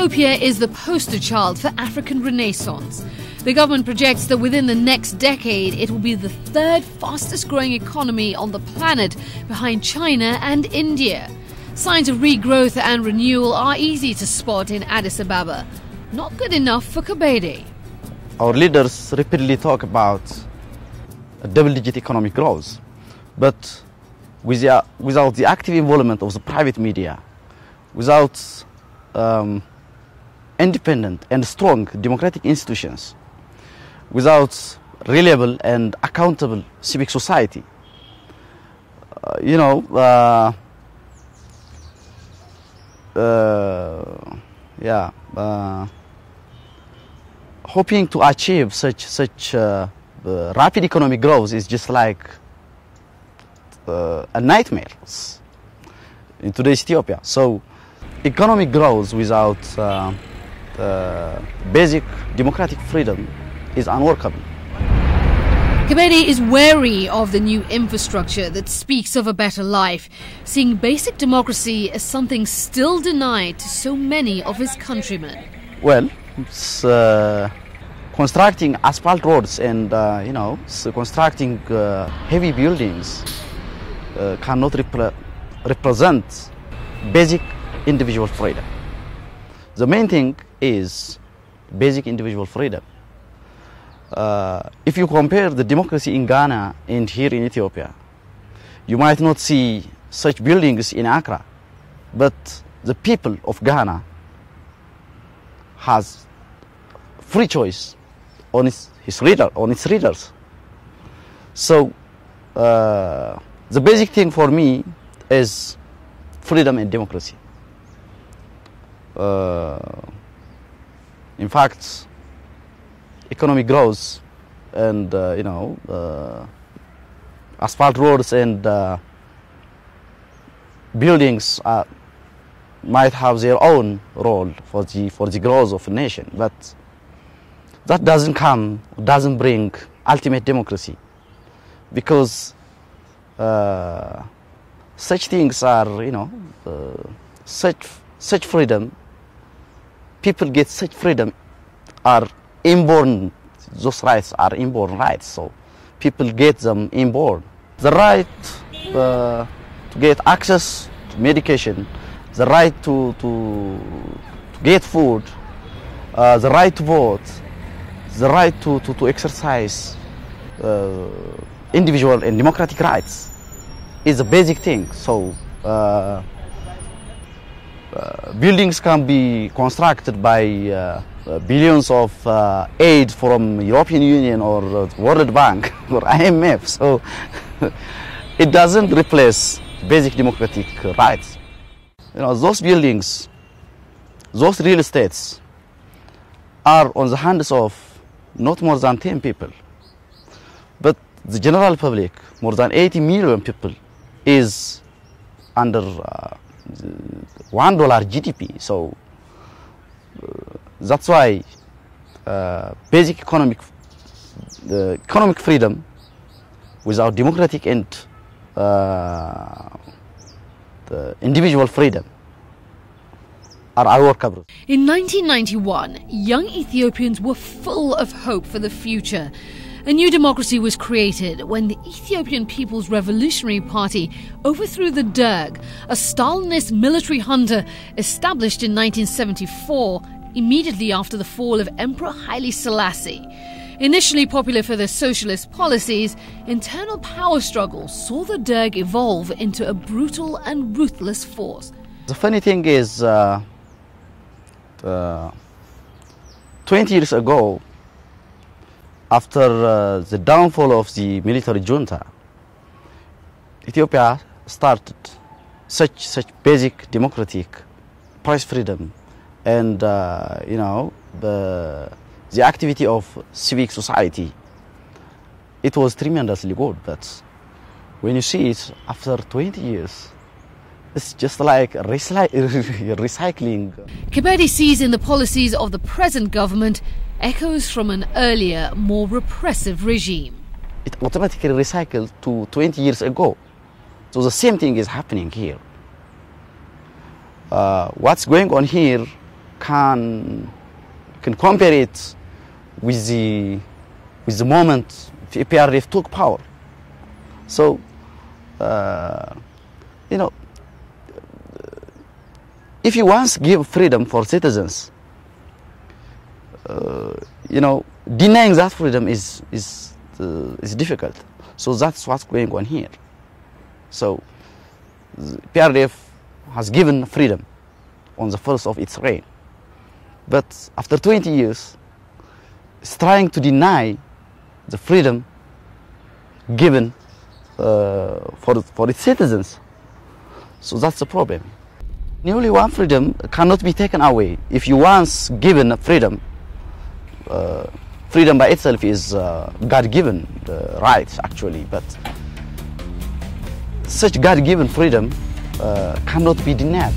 Ethiopia is the poster child for African Renaissance. The government projects that within the next decade, it will be the third fastest growing economy on the planet, behind China and India. Signs of regrowth and renewal are easy to spot in Addis Ababa. Not good enough for Kebede. Our leaders repeatedly talk about a double-digit economic growth, but without the active involvement of the private media, without independent and strong democratic institutions, without reliable and accountable civic society, hoping to achieve such rapid economic growth is just like a nightmare in today's Ethiopia. So economic growth without basic democratic freedom is unworkable. Kebede is wary of the new infrastructure that speaks of a better life, seeing basic democracy as something still denied to so many of his countrymen. Well, it's, constructing asphalt roads and constructing heavy buildings cannot represent basic individual freedom. The main thing is basic individual freedom. If you compare the democracy in Ghana and here in Ethiopia, you might not see such buildings in Accra, but the people of Ghana has free choice on its leaders. So the basic thing for me is freedom and democracy. In fact, economic growth and asphalt roads and buildings might have their own role for the growth of a nation, but that doesn't bring ultimate democracy, because such things are such freedom. People get such freedom are inborn. Those rights are inborn rights, so people get them inborn. The right to get access to medication, the right to get food, the right to vote, the right to exercise individual and democratic rights is a basic thing. So buildings can be constructed by billions of aid from European Union or World Bank or IMF. So it doesn't replace basic democratic rights. Those buildings, those real estates are on the hands of not more than 10 people. But the general public, more than 80 million people, is under $1 GDP. So that's why basic economic freedom without democratic and individual freedom are unworkable. In 1991, young Ethiopians were full of hope for the future. A new democracy was created when the Ethiopian People's Revolutionary Party overthrew the Derg, a Stalinist military junta established in 1974, immediately after the fall of Emperor Haile Selassie. Initially popular for their socialist policies, internal power struggles saw the Derg evolve into a brutal and ruthless force. The funny thing is, 20 years ago, after the downfall of the military junta, Ethiopia started such basic democratic press freedom and the activity of civic society. It was tremendously good, but when you see it after 20 years, it's just like recycling. Kebede sees in the policies of the present government echoes from an earlier, more repressive regime. It automatically recycled to 20 years ago. So the same thing is happening here. What's going on here can compare it with the moment PRF took power. So, you know, if you once give freedom for citizens, you know, denying that freedom is difficult. So that's what's going on here. So PRF has given freedom on the first of its reign, but after 20 years, it's trying to deny the freedom given for its citizens. So that's the problem. Only one freedom cannot be taken away. If you once given freedom, freedom by itself is God-given right, actually, but such God-given freedom cannot be denied.